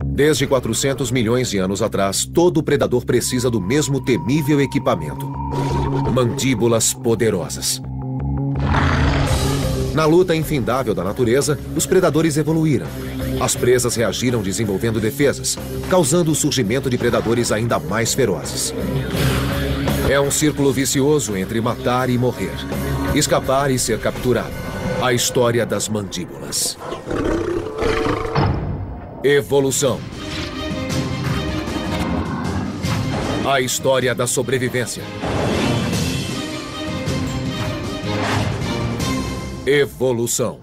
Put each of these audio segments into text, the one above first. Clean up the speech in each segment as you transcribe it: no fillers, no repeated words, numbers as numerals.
Desde 400 milhões de anos atrás, todo predador precisa do mesmo temível equipamento: mandíbulas poderosas. Na luta infindável da natureza, os predadores evoluíram. As presas reagiram desenvolvendo defesas, causando o surgimento de predadores ainda mais ferozes. É um círculo vicioso entre matar e morrer, escapar e ser capturado. A história das mandíbulas. Evolução. A história da sobrevivência. Evolução.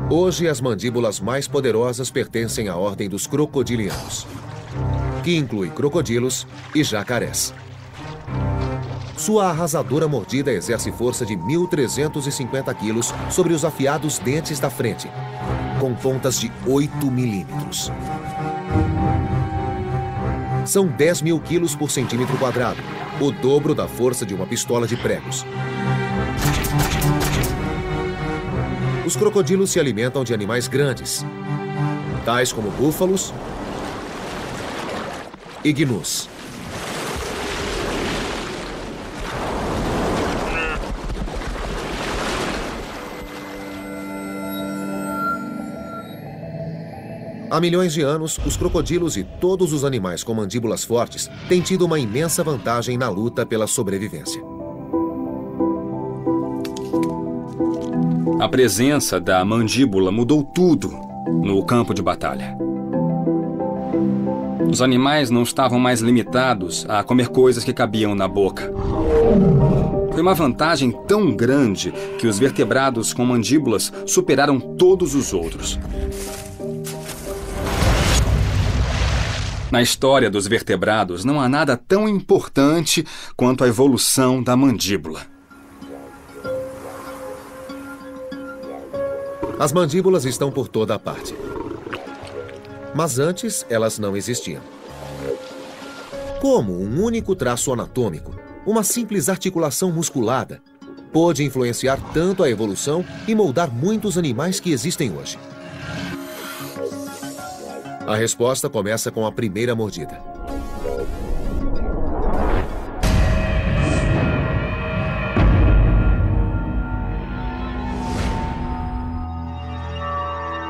Hoje, as mandíbulas mais poderosas pertencem à ordem dos crocodilianos, que inclui crocodilos e jacarés. Sua arrasadora mordida exerce força de 1.350 quilos sobre os afiados dentes da frente, com pontas de 8 milímetros. São 10.000 quilos por centímetro quadrado, o dobro da força de uma pistola de pregos. Os crocodilos se alimentam de animais grandes, tais como búfalos e gnus. Há milhões de anos, os crocodilos e todos os animais com mandíbulas fortes têm tido uma imensa vantagem na luta pela sobrevivência. A presença da mandíbula mudou tudo no campo de batalha. Os animais não estavam mais limitados a comer coisas que cabiam na boca. Foi uma vantagem tão grande que os vertebrados com mandíbulas superaram todos os outros. Na história dos vertebrados, não há nada tão importante quanto a evolução da mandíbula. As mandíbulas estão por toda a parte. Mas antes, elas não existiam. Como um único traço anatômico, uma simples articulação musculada, pôde influenciar tanto a evolução e moldar muitos animais que existem hoje? A resposta começa com a primeira mordida.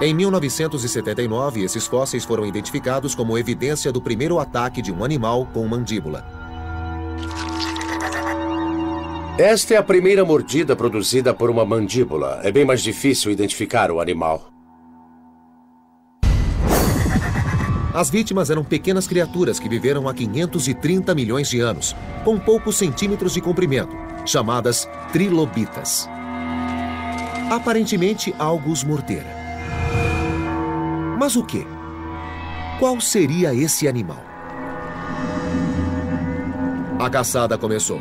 Em 1979, esses fósseis foram identificados como evidência do primeiro ataque de um animal com mandíbula. Esta é a primeira mordida produzida por uma mandíbula. É bem mais difícil identificar o animal. As vítimas eram pequenas criaturas que viveram há 530 milhões de anos, com poucos centímetros de comprimento, chamadas trilobitas. Aparentemente, algo os mordera. Mas o quê? Qual seria esse animal? A caçada começou.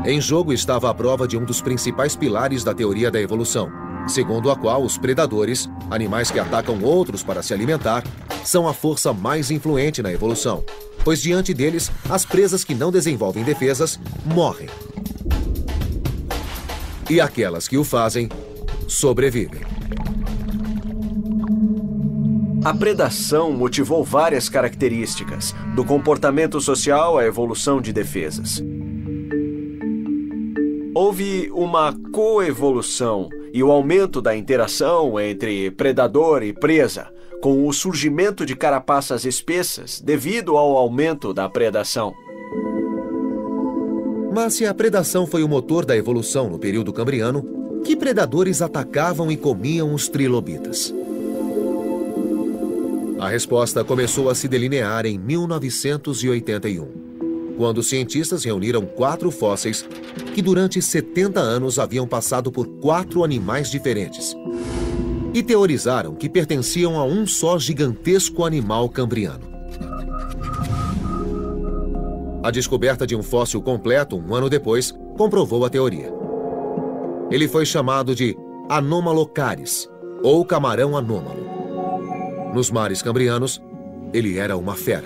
Em jogo estava a prova de um dos principais pilares da teoria da evolução, segundo a qual os predadores, animais que atacam outros para se alimentar, são a força mais influente na evolução, pois diante deles, as presas que não desenvolvem defesas morrem. E aquelas que o fazem, sobrevivem. A predação motivou várias características, do comportamento social à evolução de defesas. Houve uma coevolução e o aumento da interação entre predador e presa, com o surgimento de carapaças espessas devido ao aumento da predação. Mas se a predação foi o motor da evolução no período cambriano, que predadores atacavam e comiam os trilobitas? A resposta começou a se delinear em 1981, quando cientistas reuniram 4 fósseis que durante 70 anos haviam passado por 4 animais diferentes e teorizaram que pertenciam a um só gigantesco animal cambriano. A descoberta de um fóssil completo, um ano depois, comprovou a teoria. Ele foi chamado de Anomalocaris, ou camarão anômalo. Nos mares cambrianos, ele era uma fera.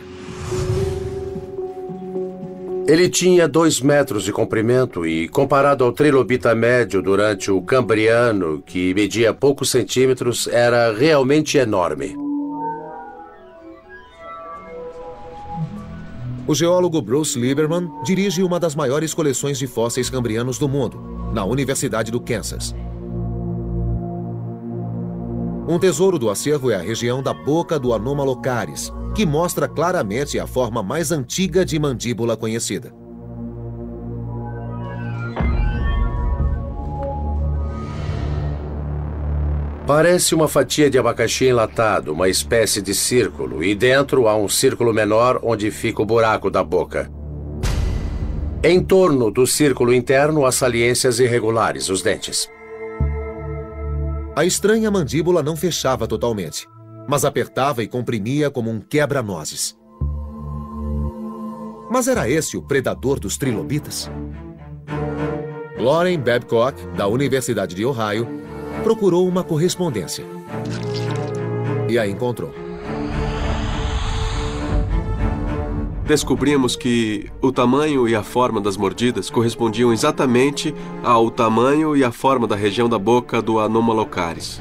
Ele tinha 2 metros de comprimento e, comparado ao trilobita médio durante o Cambriano, que media poucos centímetros, era realmente enorme. O geólogo Bruce Lieberman dirige uma das maiores coleções de fósseis cambrianos do mundo, na Universidade do Kansas. Um tesouro do acervo é a região da boca do Anomalocaris, que mostra claramente a forma mais antiga de mandíbula conhecida. Parece uma fatia de abacaxi enlatado, uma espécie de círculo, e dentro há um círculo menor onde fica o buraco da boca. Em torno do círculo interno há saliências irregulares, os dentes. A estranha mandíbula não fechava totalmente, mas apertava e comprimia como um quebra-nozes. Mas era esse o predador dos trilobitas? Lauren Babcock, da Universidade de Ohio, procurou uma correspondência. E a encontrou. Descobrimos que o tamanho e a forma das mordidas correspondiam exatamente ao tamanho e à forma da região da boca do Anomalocaris.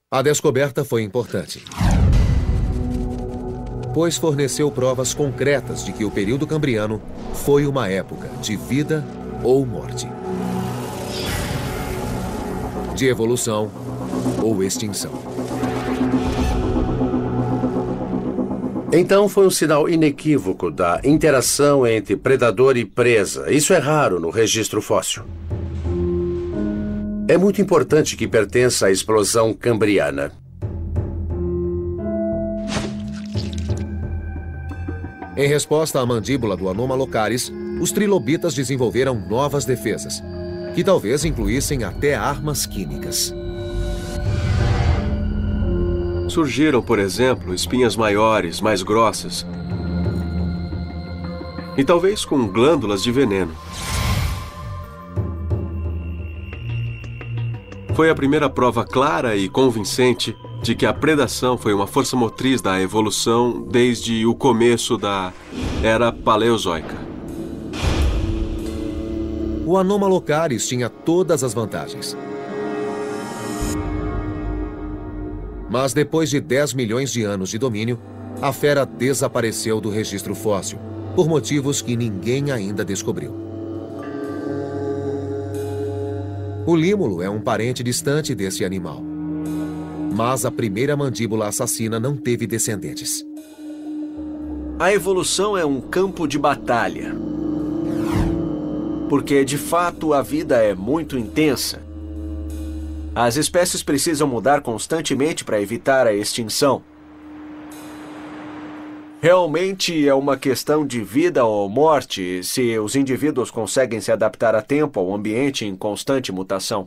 A descoberta foi importante, pois forneceu provas concretas de que o período cambriano foi uma época de vida ou morte, de evolução ou extinção. Então foi um sinal inequívoco da interação entre predador e presa. Isso é raro no registro fóssil. É muito importante que pertença à explosão cambriana. Em resposta à mandíbula do Anomalocaris, os trilobitas desenvolveram novas defesas, que talvez incluíssem até armas químicas. Surgiram, por exemplo, espinhas maiores, mais grossas, e talvez com glândulas de veneno. Foi a primeira prova clara e convincente de que a predação foi uma força motriz da evolução desde o começo da Era Paleozoica. O Anomalocaris tinha todas as vantagens. Mas depois de 10 milhões de anos de domínio, a fera desapareceu do registro fóssil, por motivos que ninguém ainda descobriu. O límulo é um parente distante desse animal. Mas a primeira mandíbula assassina não teve descendentes. A evolução é um campo de batalha. Porque, de fato, a vida é muito intensa. As espécies precisam mudar constantemente para evitar a extinção. Realmente é uma questão de vida ou morte se os indivíduos conseguem se adaptar a tempo ao ambiente em constante mutação.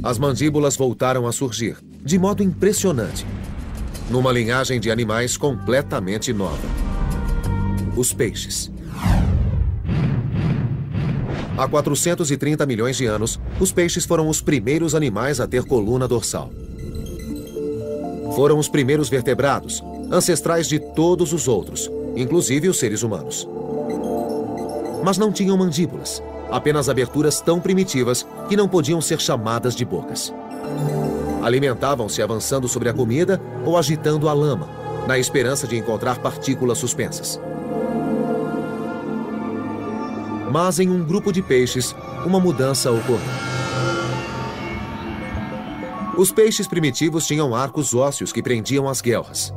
As mandíbulas voltaram a surgir, de modo impressionante, numa linhagem de animais completamente nova. Os peixes. Há 430 milhões de anos, os peixes foram os primeiros animais a ter coluna dorsal. Foram os primeiros vertebrados, ancestrais de todos os outros, inclusive os seres humanos. Mas não tinham mandíbulas, apenas aberturas tão primitivas que não podiam ser chamadas de bocas. Alimentavam-se avançando sobre a comida ou agitando a lama, na esperança de encontrar partículas suspensas. Mas em um grupo de peixes, uma mudança ocorreu. Os peixes primitivos tinham arcos ósseos que prendiam as guelras.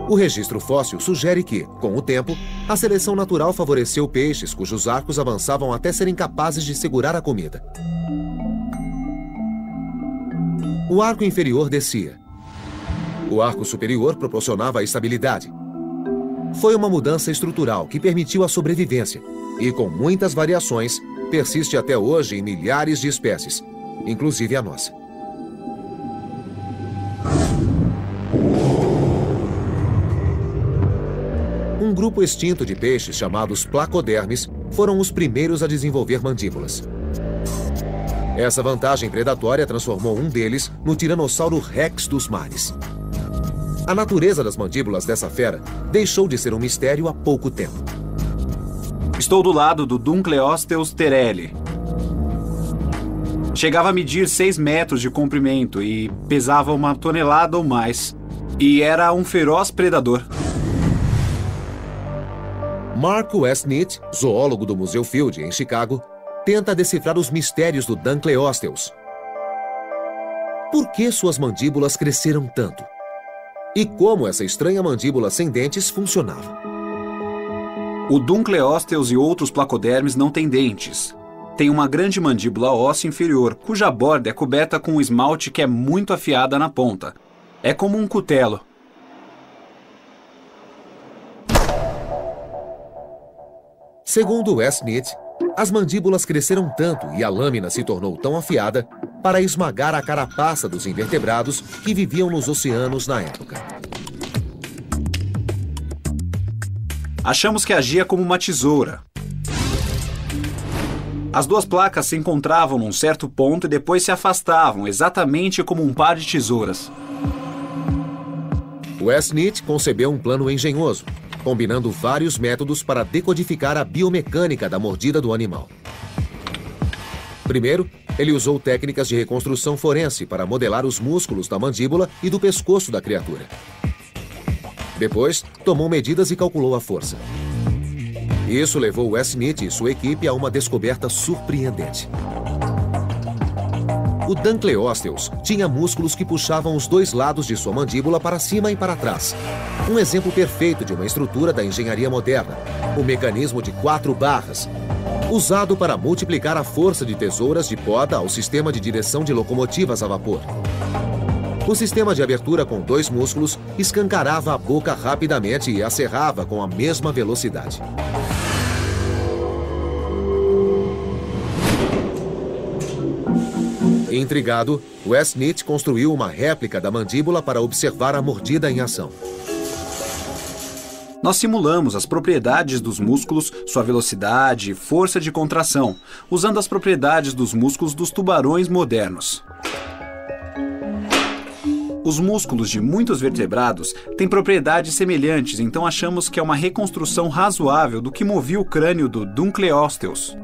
O registro fóssil sugere que, com o tempo, a seleção natural favoreceu peixes cujos arcos avançavam até serem capazes de segurar a comida. O arco inferior descia. O arco superior proporcionava a estabilidade. Foi uma mudança estrutural que permitiu a sobrevivência e, com muitas variações, persiste até hoje em milhares de espécies, inclusive a nossa. Um grupo extinto de peixes chamados placodermes foram os primeiros a desenvolver mandíbulas. Essa vantagem predatória transformou um deles no Tiranossauro Rex dos mares. A natureza das mandíbulas dessa fera deixou de ser um mistério há pouco tempo. Estou do lado do Dunkleosteus tereli. Chegava a medir 6 metros de comprimento e pesava 1 tonelada ou mais. E era um feroz predador. Mark Westnitz, zoólogo do Museu Field, em Chicago, tenta decifrar os mistérios do Dunkleosteus. Por que suas mandíbulas cresceram tanto? E como essa estranha mandíbula sem dentes funcionava? O Dunkleosteus e outros placodermes não têm dentes. Tem uma grande mandíbula óssea inferior, cuja borda é coberta com um esmalte que é muito afiada na ponta. É como um cutelo. Segundo Westnitz, as mandíbulas cresceram tanto e a lâmina se tornou tão afiada para esmagar a carapaça dos invertebrados que viviam nos oceanos na época. Achamos que agia como uma tesoura. As duas placas se encontravam num certo ponto e depois se afastavam, exatamente como um par de tesouras. Westnitz concebeu um plano engenhoso, combinando vários métodos para decodificar a biomecânica da mordida do animal. Primeiro, ele usou técnicas de reconstrução forense para modelar os músculos da mandíbula e do pescoço da criatura. Depois, tomou medidas e calculou a força. Isso levou Westnitz e sua equipe a uma descoberta surpreendente. O Dunkleosteus tinha músculos que puxavam os dois lados de sua mandíbula para cima e para trás. Um exemplo perfeito de uma estrutura da engenharia moderna, o mecanismo de 4 barras, usado para multiplicar a força de tesouras de poda ao sistema de direção de locomotivas a vapor. O sistema de abertura com 2 músculos escancarava a boca rapidamente e a cerrava com a mesma velocidade. Intrigado, Westnitz construiu uma réplica da mandíbula para observar a mordida em ação. Nós simulamos as propriedades dos músculos, sua velocidade e força de contração, usando as propriedades dos músculos dos tubarões modernos. Os músculos de muitos vertebrados têm propriedades semelhantes, então achamos que é uma reconstrução razoável do que movia o crânio do Dunkleosteus.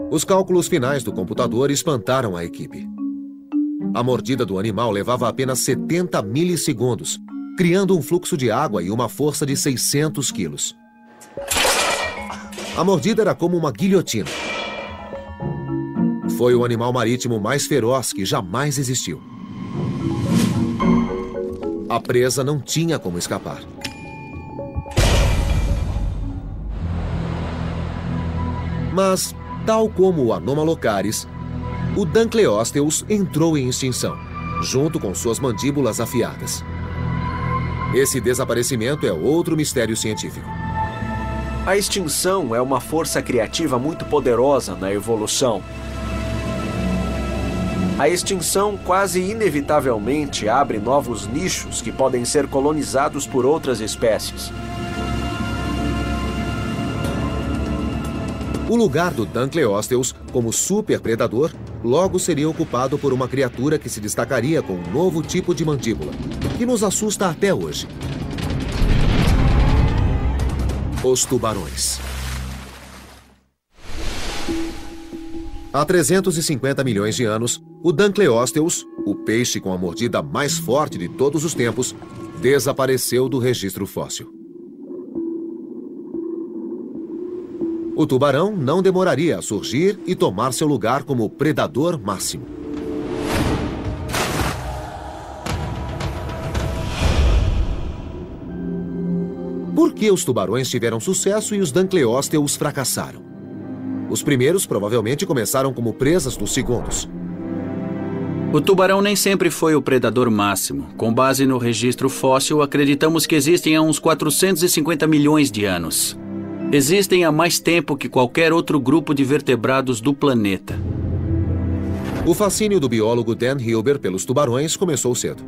Os cálculos finais do computador espantaram a equipe. A mordida do animal levava apenas 70 milissegundos, criando um fluxo de água e uma força de 600 quilos. A mordida era como uma guilhotina. Foi o animal marítimo mais feroz que jamais existiu. A presa não tinha como escapar. Mas, tal como o Anomalocaris, o Dunkleosteus entrou em extinção, junto com suas mandíbulas afiadas. Esse desaparecimento é outro mistério científico. A extinção é uma força criativa muito poderosa na evolução. A extinção quase inevitavelmente abre novos nichos que podem ser colonizados por outras espécies. O lugar do Dunkleosteus como superpredador logo seria ocupado por uma criatura que se destacaria com um novo tipo de mandíbula, que nos assusta até hoje. Os tubarões. Há 350 milhões de anos, o Dunkleosteus, o peixe com a mordida mais forte de todos os tempos, desapareceu do registro fóssil. O tubarão não demoraria a surgir e tomar seu lugar como predador máximo. Por que os tubarões tiveram sucesso e os Dunkleosteus fracassaram? Os primeiros provavelmente começaram como presas dos segundos. O tubarão nem sempre foi o predador máximo. Com base no registro fóssil, acreditamos que existem há uns 450 milhões de anos. Existem há mais tempo que qualquer outro grupo de vertebrados do planeta. O fascínio do biólogo Dan Hilber pelos tubarões começou cedo.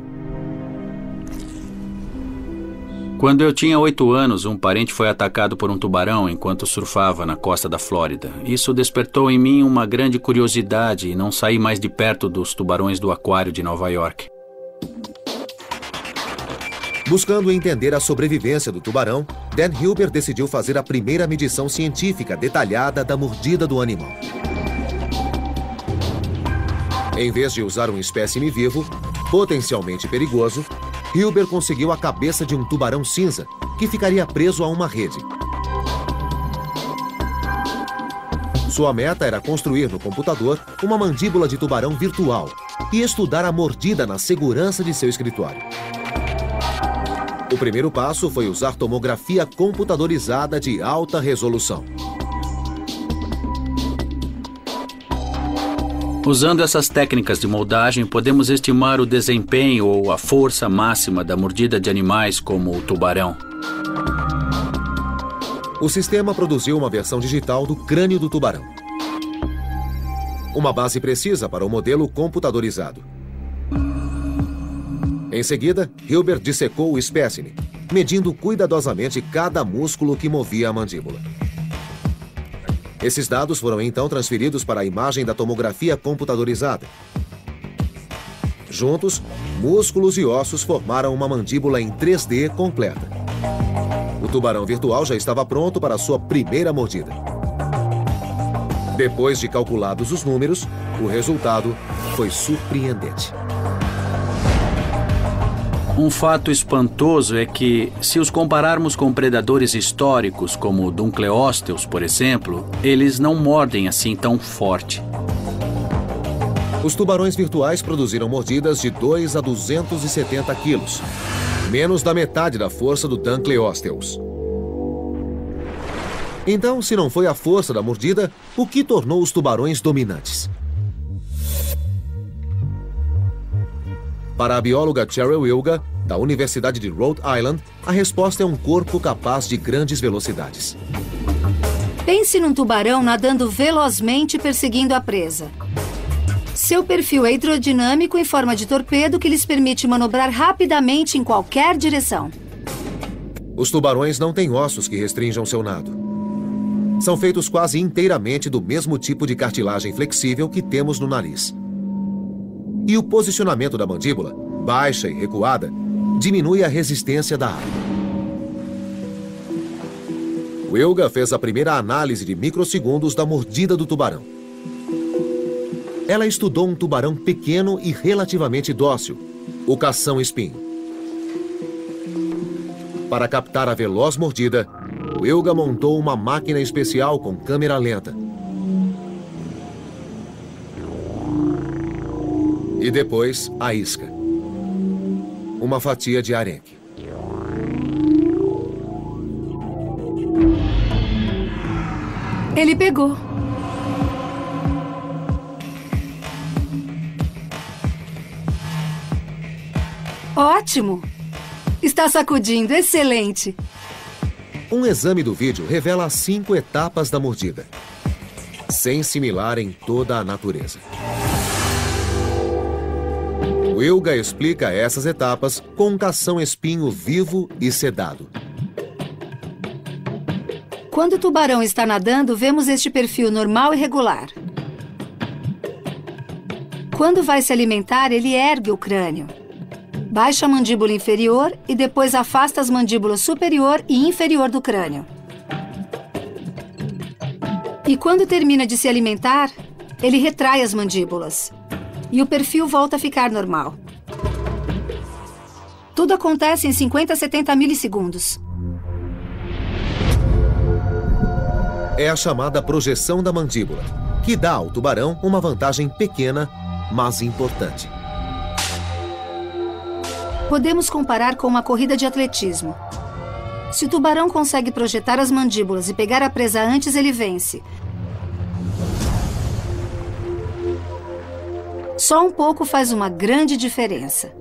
Quando eu tinha 8 anos, um parente foi atacado por um tubarão enquanto surfava na costa da Flórida. Isso despertou em mim uma grande curiosidade e não saí mais de perto dos tubarões do aquário de Nova York. Buscando entender a sobrevivência do tubarão, Dan Hilber decidiu fazer a primeira medição científica detalhada da mordida do animal. Em vez de usar um espécime vivo, potencialmente perigoso, Hilber conseguiu a cabeça de um tubarão cinza, que ficaria preso a uma rede. Sua meta era construir no computador uma mandíbula de tubarão virtual e estudar a mordida na segurança de seu escritório. O primeiro passo foi usar tomografia computadorizada de alta resolução. Usando essas técnicas de moldagem, podemos estimar o desempenho ou a força máxima da mordida de animais como o tubarão. O sistema produziu uma versão digital do crânio do tubarão. Uma base precisa para o modelo computadorizado. Em seguida, Hilber dissecou o espécime, medindo cuidadosamente cada músculo que movia a mandíbula. Esses dados foram então transferidos para a imagem da tomografia computadorizada. Juntos, músculos e ossos formaram uma mandíbula em 3D completa. O tubarão virtual já estava pronto para sua primeira mordida. Depois de calculados os números, o resultado foi surpreendente. Um fato espantoso é que, se os compararmos com predadores históricos, como o Dunkleosteus, por exemplo, eles não mordem assim tão forte. Os tubarões virtuais produziram mordidas de 2 a 270 quilos, menos da metade da força do Dunkleosteus. Então, se não foi a força da mordida, o que tornou os tubarões dominantes? Para a bióloga Cheryl Wilga, da Universidade de Rhode Island, a resposta é um corpo capaz de grandes velocidades. Pense num tubarão nadando velozmente perseguindo a presa. Seu perfil é hidrodinâmico em forma de torpedo que lhes permite manobrar rapidamente em qualquer direção. Os tubarões não têm ossos que restringam seu nado. São feitos quase inteiramente do mesmo tipo de cartilagem flexível que temos no nariz. E o posicionamento da mandíbula, baixa e recuada, diminui a resistência da água. Wilga fez a primeira análise de microsegundos da mordida do tubarão. Ela estudou um tubarão pequeno e relativamente dócil, o cação-espinho. Para captar a veloz mordida, Wilga montou uma máquina especial com câmera lenta. E depois, a isca. Uma fatia de arenque. Ele pegou. Ótimo! Está sacudindo, excelente! Um exame do vídeo revela as 5 etapas da mordida, sem similar em toda a natureza. Wilga explica essas etapas com um cação-espinho vivo e sedado. Quando o tubarão está nadando, vemos este perfil normal e regular. Quando vai se alimentar, ele ergue o crânio. Baixa a mandíbula inferior e depois afasta as mandíbulas superior e inferior do crânio. E quando termina de se alimentar, ele retrai as mandíbulas. E o perfil volta a ficar normal. Tudo acontece em 50 a 70 milissegundos. É a chamada projeção da mandíbula, que dá ao tubarão uma vantagem pequena, mas importante. Podemos comparar com uma corrida de atletismo. Se o tubarão consegue projetar as mandíbulas e pegar a presa antes, ele vence. Só um pouco faz uma grande diferença.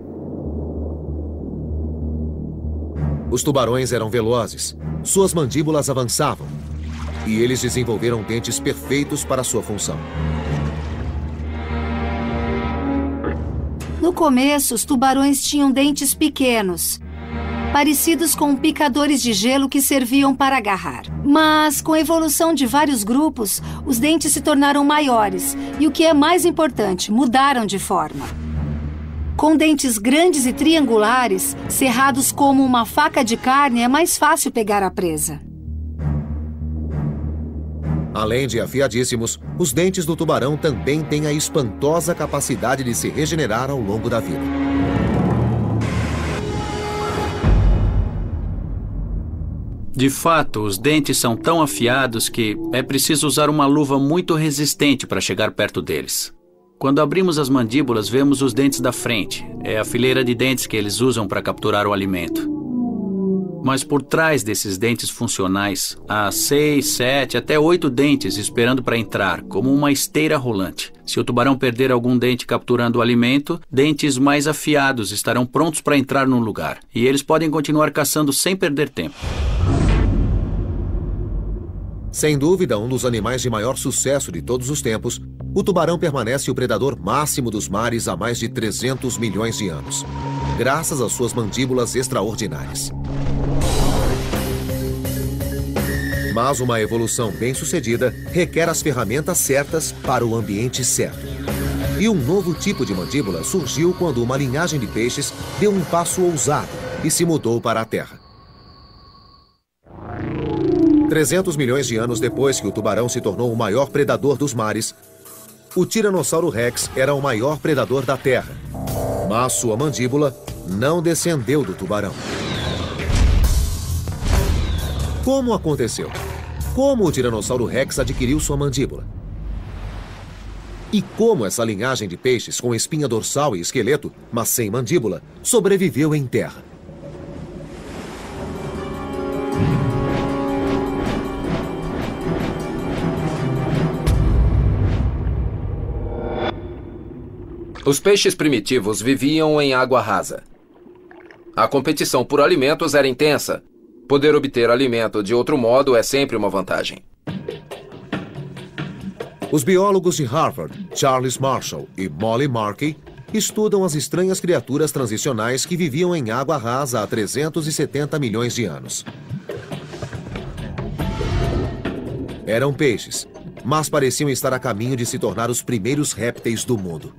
Os tubarões eram velozes, suas mandíbulas avançavam, e eles desenvolveram dentes perfeitos para sua função. No começo, os tubarões tinham dentes pequenos. parecidos com picadores de gelo que serviam para agarrar. Mas, com a evolução de vários grupos, os dentes se tornaram maiores e, o que é mais importante, mudaram de forma. Com dentes grandes e triangulares, serrados como uma faca de carne, é mais fácil pegar a presa. Além de afiadíssimos, os dentes do tubarão também têm a espantosa capacidade de se regenerar ao longo da vida. De fato, os dentes são tão afiados que é preciso usar uma luva muito resistente para chegar perto deles. Quando abrimos as mandíbulas, vemos os dentes da frente. É a fileira de dentes que eles usam para capturar o alimento. Mas por trás desses dentes funcionais, há 6, 7, até 8 dentes esperando para entrar, como uma esteira rolante. Se o tubarão perder algum dente capturando o alimento, dentes mais afiados estarão prontos para entrar no lugar. E eles podem continuar caçando sem perder tempo. Sem dúvida, um dos animais de maior sucesso de todos os tempos, o tubarão permanece o predador máximo dos mares há mais de 300 milhões de anos, graças às suas mandíbulas extraordinárias. Mas uma evolução bem-sucedida requer as ferramentas certas para o ambiente certo. E um novo tipo de mandíbula surgiu quando uma linhagem de peixes deu um passo ousado e se mudou para a Terra. 300 milhões de anos depois que o tubarão se tornou o maior predador dos mares, o Tiranossauro Rex era o maior predador da Terra. Mas sua mandíbula não descendeu do tubarão. Como aconteceu? Como o Tiranossauro Rex adquiriu sua mandíbula? E como essa linhagem de peixes com espinha dorsal e esqueleto, mas sem mandíbula, sobreviveu em terra? Os peixes primitivos viviam em água rasa. A competição por alimentos era intensa. Poder obter alimento de outro modo é sempre uma vantagem. Os biólogos de Harvard, Charles Marshall e Molly Markey, estudam as estranhas criaturas transicionais que viviam em água rasa há 370 milhões de anos. Eram peixes, mas pareciam estar a caminho de se tornar os primeiros répteis do mundo.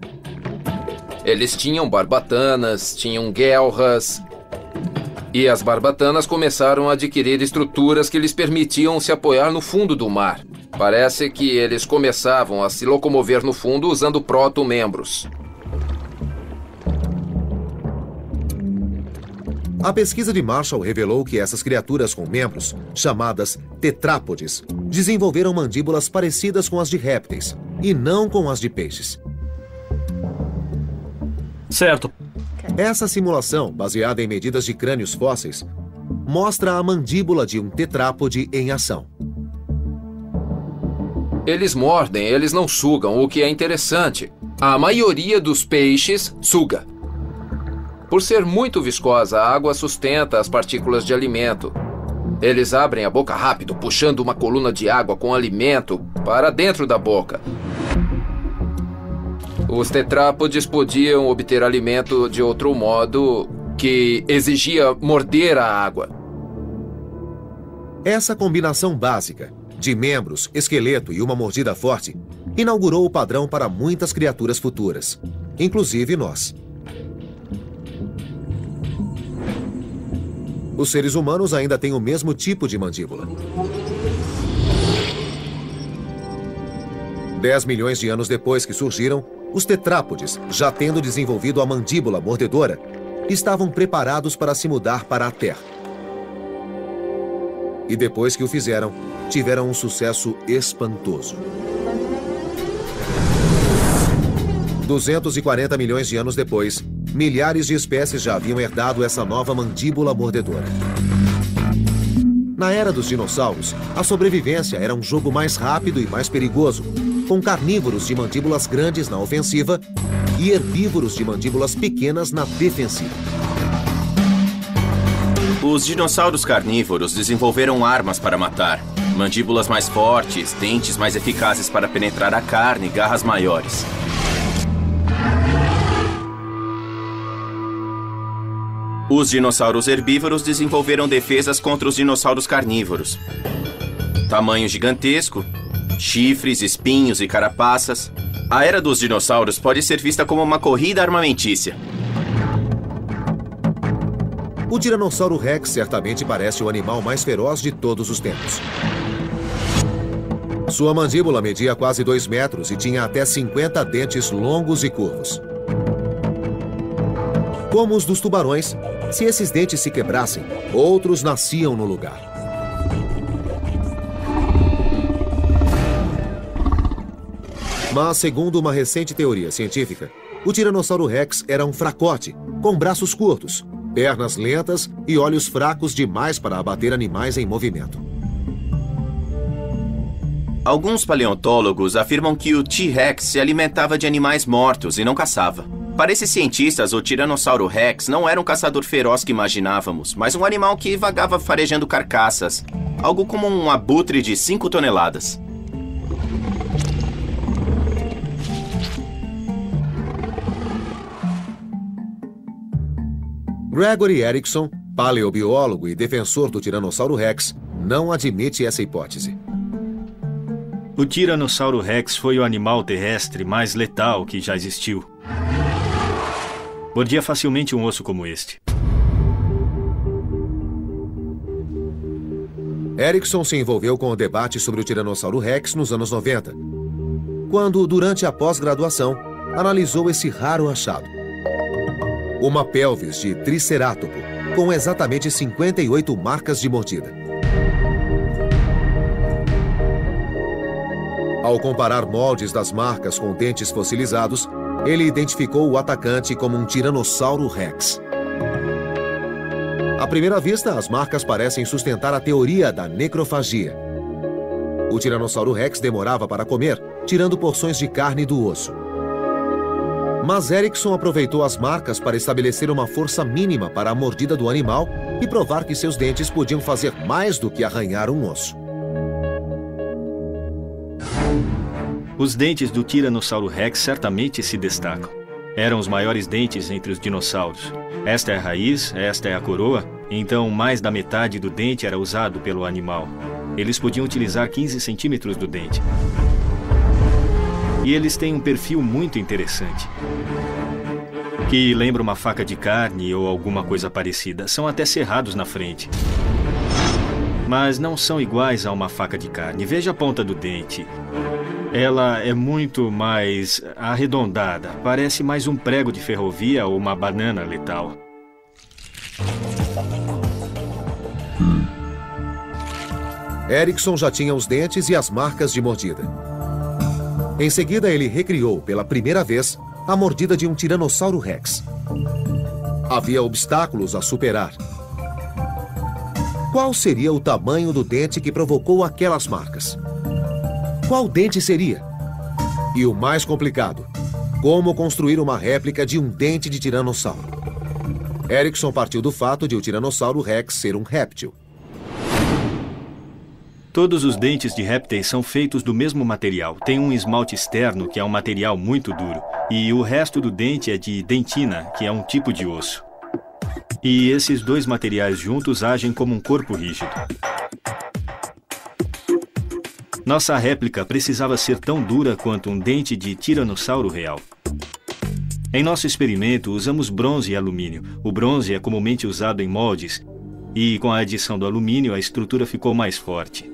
Eles tinham barbatanas, tinham guelras. E as barbatanas começaram a adquirir estruturas que lhes permitiam se apoiar no fundo do mar. Parece que eles começavam a se locomover no fundo usando proto-membros. A pesquisa de Marshall revelou que essas criaturas com membros, chamadas tetrápodes, desenvolveram mandíbulas parecidas com as de répteis, e não com as de peixes. Certo. Essa simulação, baseada em medidas de crânios fósseis, mostra a mandíbula de um tetrápode em ação. Eles mordem, eles não sugam, o que é interessante. A maioria dos peixes suga. Por ser muito viscosa, a água sustenta as partículas de alimento. Eles abrem a boca rápido, puxando uma coluna de água com alimento para dentro da boca. Os tetrápodes podiam obter alimento de outro modo que exigia morder a água. Essa combinação básica de membros, esqueleto e uma mordida forte inaugurou o padrão para muitas criaturas futuras, inclusive nós. Os seres humanos ainda têm o mesmo tipo de mandíbula. 10 milhões de anos depois que surgiram, os tetrápodes, já tendo desenvolvido a mandíbula mordedora, estavam preparados para se mudar para a Terra. E depois que o fizeram, tiveram um sucesso espantoso. 240 milhões de anos depois, milhares de espécies já haviam herdado essa nova mandíbula mordedora. Na era dos dinossauros, a sobrevivência era um jogo mais rápido e mais perigoso, com carnívoros de mandíbulas grandes na ofensiva e herbívoros de mandíbulas pequenas na defensiva. Os dinossauros carnívoros desenvolveram armas para matar. Mandíbulas mais fortes, dentes mais eficazes para penetrar a carne e garras maiores. Os dinossauros herbívoros desenvolveram defesas contra os dinossauros carnívoros. Tamanho gigantesco, chifres, espinhos e carapaças. A era dos dinossauros pode ser vista como uma corrida armamentícia. O Tiranossauro Rex certamente parece o animal mais feroz de todos os tempos. Sua mandíbula media quase 2 metros e tinha até 50 dentes longos e curvos. Como os dos tubarões, se esses dentes se quebrassem, outros nasciam no lugar. Mas, segundo uma recente teoria científica, o Tiranossauro Rex era um fracote, com braços curtos, pernas lentas e olhos fracos demais para abater animais em movimento. Alguns paleontólogos afirmam que o T-Rex se alimentava de animais mortos e não caçava. Para esses cientistas, o Tiranossauro Rex não era um caçador feroz que imaginávamos, mas um animal que vagava farejando carcaças, algo como um abutre de 5 toneladas. Gregory Erickson, paleobiólogo e defensor do Tiranossauro Rex, não admite essa hipótese. O Tiranossauro Rex foi o animal terrestre mais letal que já existiu. Mordia facilmente um osso como este. Erickson se envolveu com o debate sobre o Tiranossauro Rex nos anos 90, quando, durante a pós-graduação, analisou esse raro achado. Uma pelvis de tricerátopo, com exatamente 58 marcas de mordida. Ao comparar moldes das marcas com dentes fossilizados, ele identificou o atacante como um Tiranossauro Rex. À primeira vista, as marcas parecem sustentar a teoria da necrofagia. O Tiranossauro Rex demorava para comer, tirando porções de carne do osso. Mas Erickson aproveitou as marcas para estabelecer uma força mínima para a mordida do animal e provar que seus dentes podiam fazer mais do que arranhar um osso. Os dentes do Tiranossauro Rex certamente se destacam. Eram os maiores dentes entre os dinossauros. Esta é a raiz, esta é a coroa, então mais da metade do dente era usado pelo animal. Eles podiam utilizar 15 centímetros do dente. E eles têm um perfil muito interessante, que lembra uma faca de carne ou alguma coisa parecida. São até cerrados na frente. Mas não são iguais a uma faca de carne. Veja a ponta do dente. Ela é muito mais arredondada. Parece mais um prego de ferrovia ou uma banana letal. Erickson já tinha os dentes e as marcas de mordida. Em seguida, ele recriou, pela primeira vez, a mordida de um Tiranossauro Rex. Havia obstáculos a superar. Qual seria o tamanho do dente que provocou aquelas marcas? Qual dente seria? E o mais complicado, como construir uma réplica de um dente de tiranossauro? Erickson partiu do fato de o Tiranossauro Rex ser um réptil. Todos os dentes de répteis são feitos do mesmo material. Tem um esmalte externo, que é um material muito duro, e o resto do dente é de dentina, que é um tipo de osso. E esses dois materiais juntos agem como um corpo rígido. Nossa réplica precisava ser tão dura quanto um dente de tiranossauro real. Em nosso experimento, usamos bronze e alumínio. O bronze é comumente usado em moldes, e com a adição do alumínio, a estrutura ficou mais forte.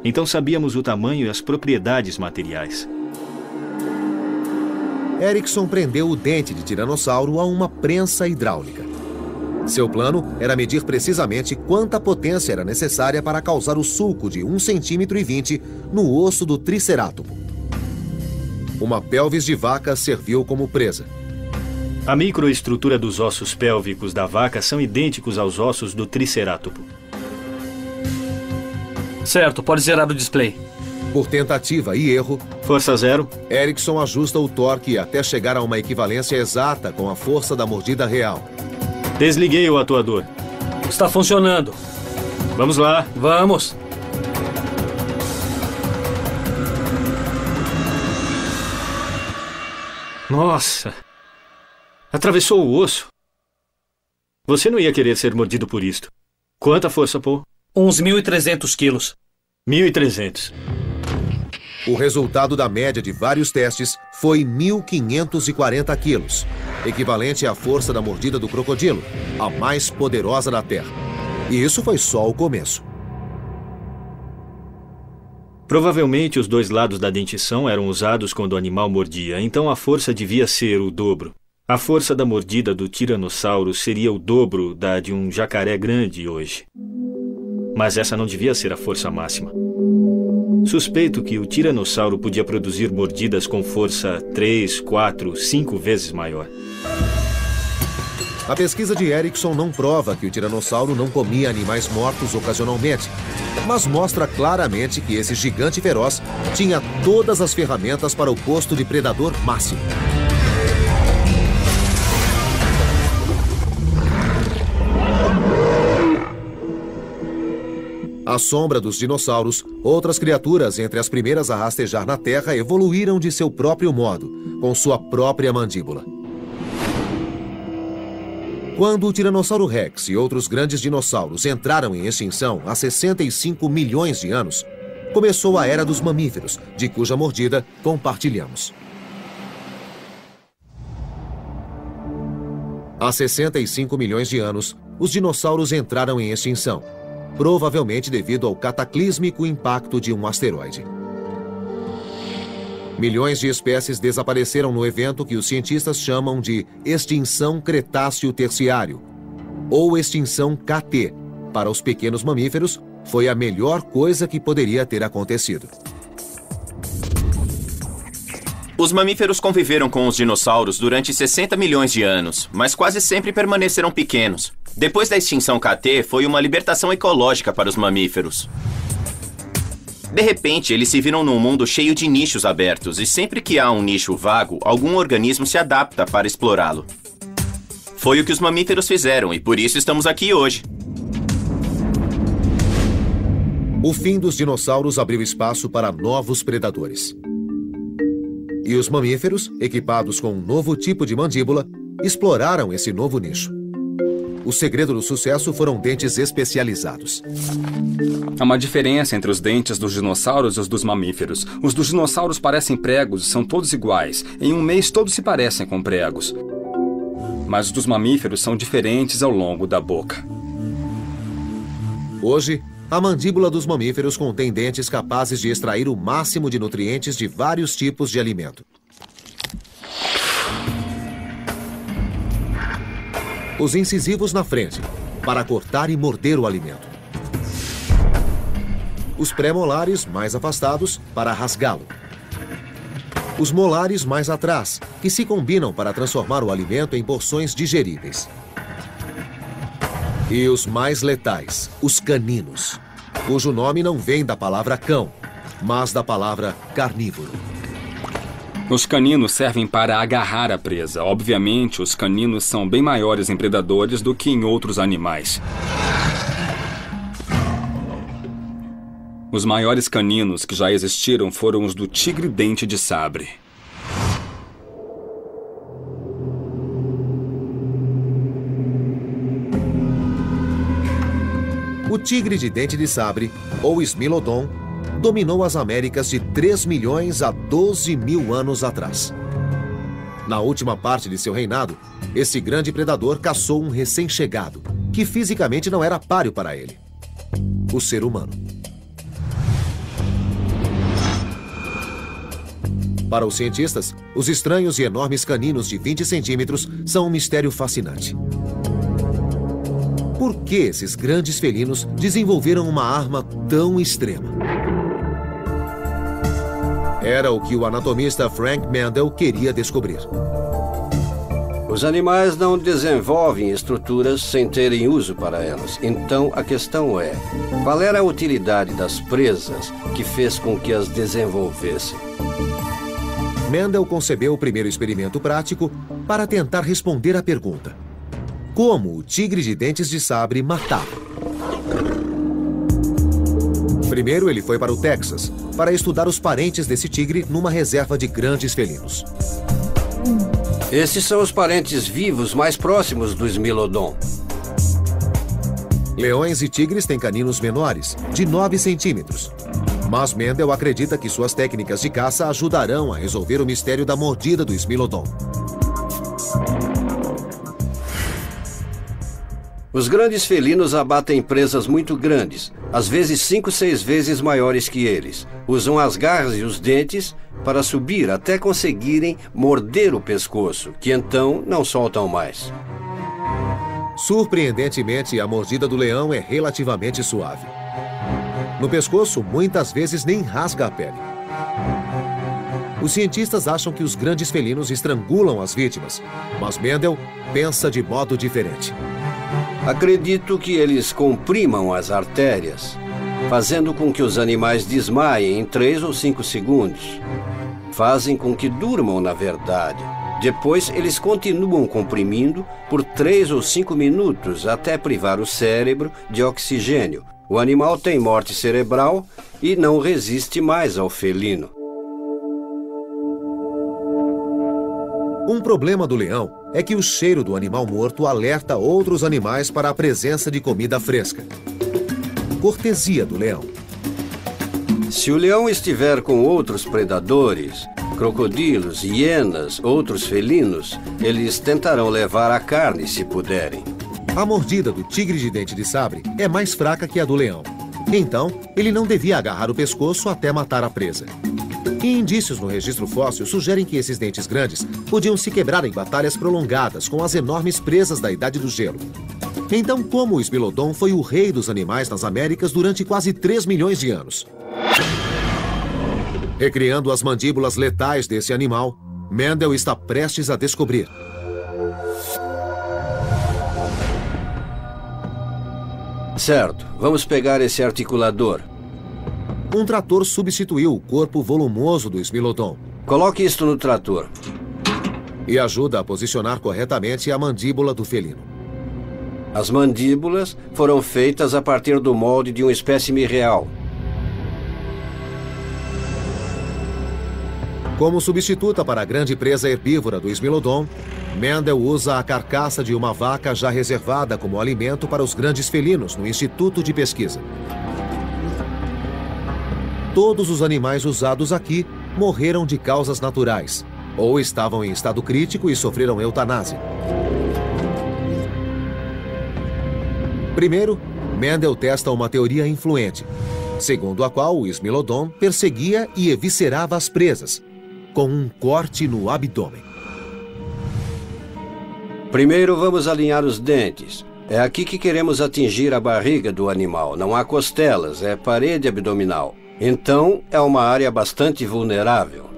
Então sabíamos o tamanho e as propriedades materiais. Erickson prendeu o dente de tiranossauro a uma prensa hidráulica. Seu plano era medir precisamente quanta potência era necessária para causar o sulco de 1,20 cm no osso do tricerátopo. Uma pelvis de vaca serviu como presa. A microestrutura dos ossos pélvicos da vaca são idênticos aos ossos do tricerátopo. Certo, pode zerar o display. Por tentativa e erro, força 0, Erickson ajusta o torque até chegar a uma equivalência exata com a força da mordida real. Desliguei o atuador. Está funcionando. Vamos lá. Vamos. Nossa. Atravessou o osso. Você não ia querer ser mordido por isto. Quanta força, Paul? Uns 1.300 quilos. 1.300. O resultado da média de vários testes foi 1.540 quilos, equivalente à força da mordida do crocodilo, a mais poderosa da Terra. E isso foi só o começo. Provavelmente os dois lados da dentição eram usados quando o animal mordia, então a força devia ser o dobro. A força da mordida do tiranossauro seria o dobro da de um jacaré grande hoje. Mas essa não devia ser a força máxima. Suspeito que o tiranossauro podia produzir mordidas com força 3, 4, 5 vezes maior. A pesquisa de Erickson não prova que o tiranossauro não comia animais mortos ocasionalmente, mas mostra claramente que esse gigante feroz tinha todas as ferramentas para o posto de predador máximo. À sombra dos dinossauros, outras criaturas entre as primeiras a rastejar na Terra evoluíram de seu próprio modo, com sua própria mandíbula. Quando o Tiranossauro Rex e outros grandes dinossauros entraram em extinção há 65 milhões de anos, começou a era dos mamíferos, de cuja mordida compartilhamos. Há 65 milhões de anos, os dinossauros entraram em extinção, provavelmente devido ao cataclísmico impacto de um asteroide. Milhões de espécies desapareceram no evento que os cientistas chamam de extinção Cretáceo-Terciário, ou extinção KT. Para os pequenos mamíferos, foi a melhor coisa que poderia ter acontecido. Os mamíferos conviveram com os dinossauros durante 60 milhões de anos, mas quase sempre permaneceram pequenos. Depois da extinção KT, foi uma libertação ecológica para os mamíferos. De repente, eles se viram num mundo cheio de nichos abertos, e sempre que há um nicho vago, algum organismo se adapta para explorá-lo. Foi o que os mamíferos fizeram, e por isso estamos aqui hoje. O fim dos dinossauros abriu espaço para novos predadores. E os mamíferos, equipados com um novo tipo de mandíbula, exploraram esse novo nicho. O segredo do sucesso foram dentes especializados. Há uma diferença entre os dentes dos dinossauros e os dos mamíferos. Os dos dinossauros parecem pregos e são todos iguais. Em um mês, todos se parecem com pregos. Mas os dos mamíferos são diferentes ao longo da boca. Hoje, a mandíbula dos mamíferos contém dentes capazes de extrair o máximo de nutrientes de vários tipos de alimento. Os incisivos na frente, para cortar e morder o alimento. Os pré-molares mais afastados, para rasgá-lo. Os molares mais atrás, que se combinam para transformar o alimento em porções digeríveis. E os mais letais, os caninos, cujo nome não vem da palavra cão, mas da palavra carnívoro. Os caninos servem para agarrar a presa. Obviamente, os caninos são bem maiores em predadores do que em outros animais. Os maiores caninos que já existiram foram os do tigre-dente de sabre. O tigre de dente de sabre, ou Smilodon, dominou as Américas de 3 milhões a 12 mil anos atrás. Na última parte de seu reinado, esse grande predador caçou um recém-chegado, que fisicamente não era páreo para ele: o ser humano. Para os cientistas, os estranhos e enormes caninos de 20 centímetros são um mistério fascinante. Por que esses grandes felinos desenvolveram uma arma tão extrema? Era o que o anatomista Frank Mendel queria descobrir. Os animais não desenvolvem estruturas sem terem uso para elas. Então, a questão é, qual era a utilidade das presas que fez com que as desenvolvessem? Mendel concebeu o primeiro experimento prático para tentar responder à pergunta: como o tigre de dentes de sabre matava? Primeiro, ele foi para o Texas para estudar os parentes desse tigre numa reserva de grandes felinos. Esses são os parentes vivos mais próximos do Smilodon. Leões e tigres têm caninos menores, de 9 centímetros. Mas Mendel acredita que suas técnicas de caça ajudarão a resolver o mistério da mordida do Smilodon. Os grandes felinos abatem presas muito grandes, às vezes 5, 6 vezes maiores que eles. Usam as garras e os dentes para subir até conseguirem morder o pescoço, que então não soltam mais. Surpreendentemente, a mordida do leão é relativamente suave. No pescoço, muitas vezes nem rasga a pele. Os cientistas acham que os grandes felinos estrangulam as vítimas, mas Mendel pensa de modo diferente. Acredito que eles comprimam as artérias, fazendo com que os animais desmaiem em 3 ou 5 segundos. Fazem com que durmam, na verdade. Depois, eles continuam comprimindo por 3 ou 5 minutos até privar o cérebro de oxigênio. O animal tem morte cerebral e não resiste mais ao felino. Um problema do leão é que o cheiro do animal morto alerta outros animais para a presença de comida fresca. Cortesia do leão. Se o leão estiver com outros predadores, crocodilos, hienas, outros felinos, eles tentarão levar a carne se puderem. A mordida do tigre de dente de sabre é mais fraca que a do leão. Então, ele não devia agarrar o pescoço até matar a presa. E indícios no registro fóssil sugerem que esses dentes grandes podiam se quebrar em batalhas prolongadas com as enormes presas da Idade do Gelo. Então, como o Smilodon foi o rei dos animais nas Américas durante quase 3 milhões de anos? Recriando as mandíbulas letais desse animal, Mendel está prestes a descobrir. Certo, vamos pegar esse articulador. Um trator substituiu o corpo volumoso do Smilodon. Coloque isto no trator. E ajuda a posicionar corretamente a mandíbula do felino. As mandíbulas foram feitas a partir do molde de um espécime real. Como substituta para a grande presa herbívora do Smilodon, Mendel usa a carcaça de uma vaca já reservada como alimento para os grandes felinos no Instituto de Pesquisa. Todos os animais usados aqui morreram de causas naturais, ou estavam em estado crítico e sofreram eutanásia. Primeiro, Mendel testa uma teoria influente, segundo a qual o Smilodon perseguia e eviscerava as presas, com um corte no abdômen. Primeiro vamos alinhar os dentes. É aqui que queremos atingir a barriga do animal. Não há costelas, é parede abdominal. Então, é uma área bastante vulnerável.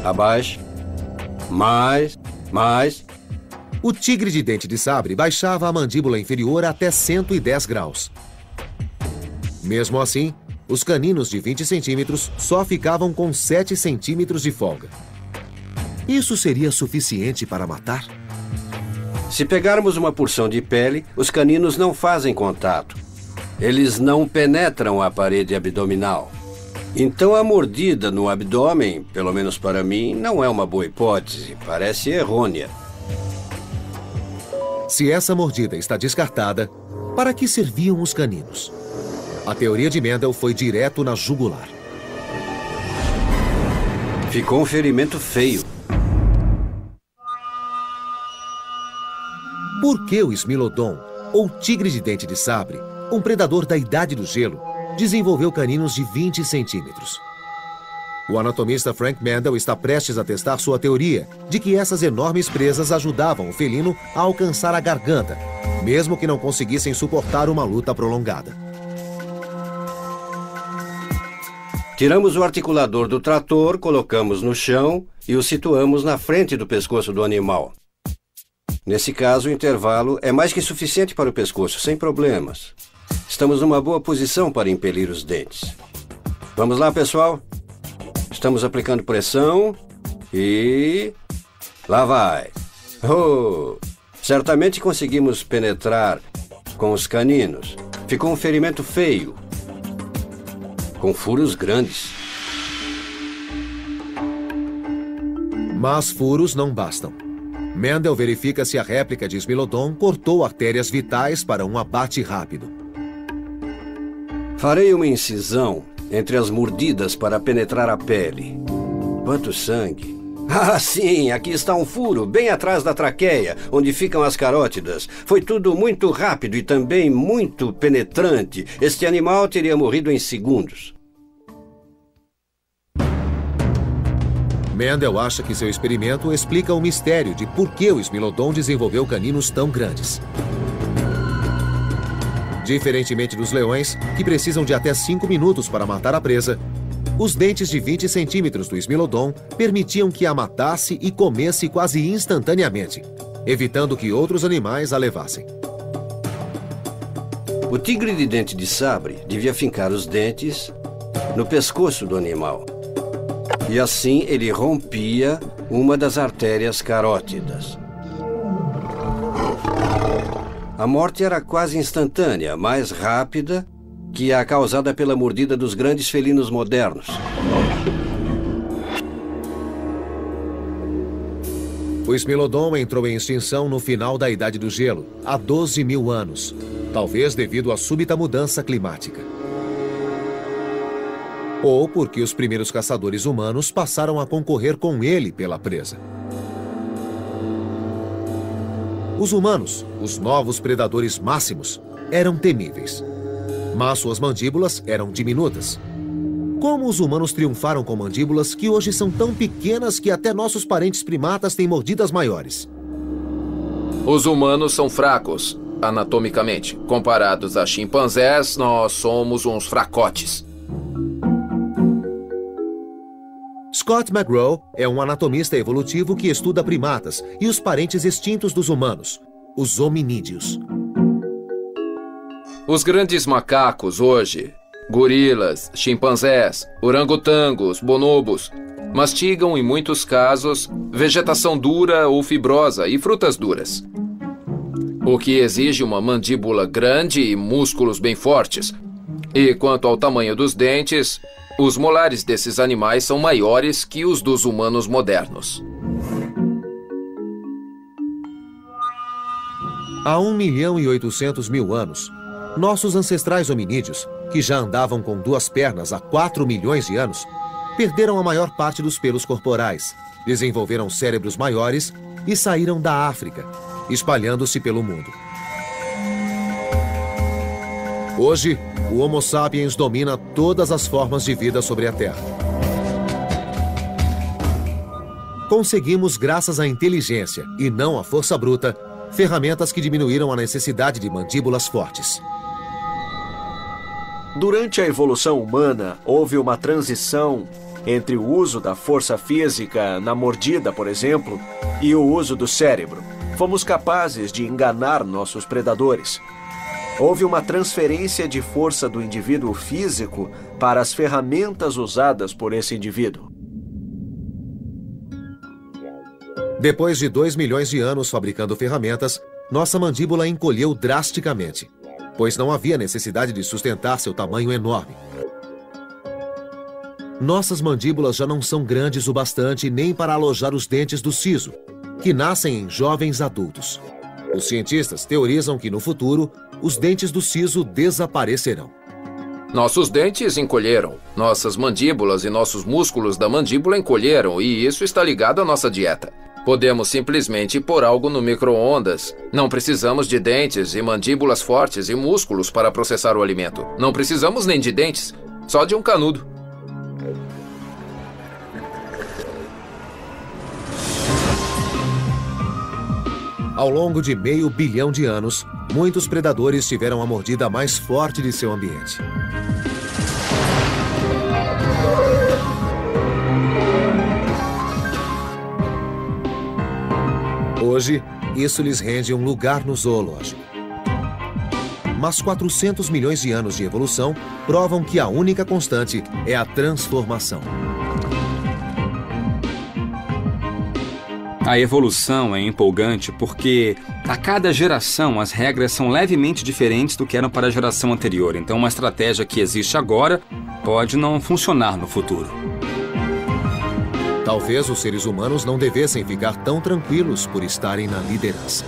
Abaixo. Mais. O tigre de dente de sabre baixava a mandíbula inferior até 110 graus. Mesmo assim, os caninos de 20 centímetros só ficavam com 7 centímetros de folga. Isso seria suficiente para matar? Se pegarmos uma porção de pele, os caninos não fazem contato. Eles não penetram a parede abdominal. Então a mordida no abdômen, pelo menos para mim, não é uma boa hipótese. Parece errônea. Se essa mordida está descartada, para que serviam os caninos? A teoria de Mendel foi direto na jugular. Ficou um ferimento feio. Por que o Smilodon, ou tigre de dente de sabre, um predador da Idade do Gelo, desenvolveu caninos de 20 centímetros? O anatomista Frank Mendel está prestes a testar sua teoria de que essas enormes presas ajudavam o felino a alcançar a garganta, mesmo que não conseguissem suportar uma luta prolongada. Tiramos o articulador do trator, colocamos no chão e o situamos na frente do pescoço do animal. Nesse caso, o intervalo é mais que suficiente para o pescoço, sem problemas. Estamos numa boa posição para impelir os dentes. Vamos lá, pessoal? Estamos aplicando pressão e... lá vai. Oh! Certamente conseguimos penetrar com os caninos. Ficou um ferimento feio, com furos grandes. Mas furos não bastam. Mendel verifica se a réplica de Smilodon cortou artérias vitais para um abate rápido. Farei uma incisão entre as mordidas para penetrar a pele. Quanto sangue! Ah, sim, aqui está um furo, bem atrás da traqueia, onde ficam as carótidas. Foi tudo muito rápido e também muito penetrante. Este animal teria morrido em segundos. Mendel acha que seu experimento explica o mistério de por que o Smilodon desenvolveu caninos tão grandes. Diferentemente dos leões, que precisam de até 5 minutos para matar a presa, os dentes de 20 centímetros do Smilodon permitiam que a matasse e comesse quase instantaneamente, evitando que outros animais a levassem. O tigre de dente de sabre devia fincar os dentes no pescoço do animal. E assim ele rompia uma das artérias carótidas. A morte era quase instantânea, mais rápida que a causada pela mordida dos grandes felinos modernos. O Smilodon entrou em extinção no final da Idade do Gelo, há 12 mil anos, talvez devido à súbita mudança climática. Ou porque os primeiros caçadores humanos passaram a concorrer com ele pela presa. Os humanos, os novos predadores máximos, eram temíveis. Mas suas mandíbulas eram diminutas. Como os humanos triunfaram com mandíbulas que hoje são tão pequenas que até nossos parentes primatas têm mordidas maiores? Os humanos são fracos, anatomicamente. Comparados a chimpanzés, nós somos uns fracotes. Scott McGraw é um anatomista evolutivo que estuda primatas e os parentes extintos dos humanos, os hominídeos. Os grandes macacos hoje, gorilas, chimpanzés, orangotangos, bonobos, mastigam em muitos casos vegetação dura ou fibrosa e frutas duras. O que exige uma mandíbula grande e músculos bem fortes. E quanto ao tamanho dos dentes, os molares desses animais são maiores que os dos humanos modernos. Há 1.800.000 anos, nossos ancestrais hominídeos, que já andavam com 2 pernas há 4 milhões de anos, perderam a maior parte dos pelos corporais, desenvolveram cérebros maiores e saíram da África, espalhando-se pelo mundo. Hoje, o Homo sapiens domina todas as formas de vida sobre a Terra. Conseguimos, graças à inteligência e não à força bruta, ferramentas que diminuíram a necessidade de mandíbulas fortes. Durante a evolução humana, houve uma transição entre o uso da força física na mordida, por exemplo, e o uso do cérebro. Fomos capazes de enganar nossos predadores. Houve uma transferência de força do indivíduo físico para as ferramentas usadas por esse indivíduo. Depois de 2 milhões de anos fabricando ferramentas, nossa mandíbula encolheu drasticamente, pois não havia necessidade de sustentar seu tamanho enorme. Nossas mandíbulas já não são grandes o bastante nem para alojar os dentes do siso, que nascem em jovens adultos. Os cientistas teorizam que, no futuro, os dentes do siso desaparecerão. Nossos dentes encolheram, nossas mandíbulas e nossos músculos da mandíbula encolheram, e isso está ligado à nossa dieta. Podemos simplesmente pôr algo no micro-ondas. Não precisamos de dentes e mandíbulas fortes e músculos para processar o alimento. Não precisamos nem de dentes, só de um canudo. Ao longo de 500 bilhão de anos, muitos predadores tiveram a mordida mais forte de seu ambiente. Hoje, isso lhes rende um lugar no zoológico. Mas 400 milhões de anos de evolução provam que a única constante é a transformação. A evolução é empolgante porque a cada geração as regras são levemente diferentes do que eram para a geração anterior. Então uma estratégia que existe agora pode não funcionar no futuro. Talvez os seres humanos não devessem ficar tão tranquilos por estarem na liderança.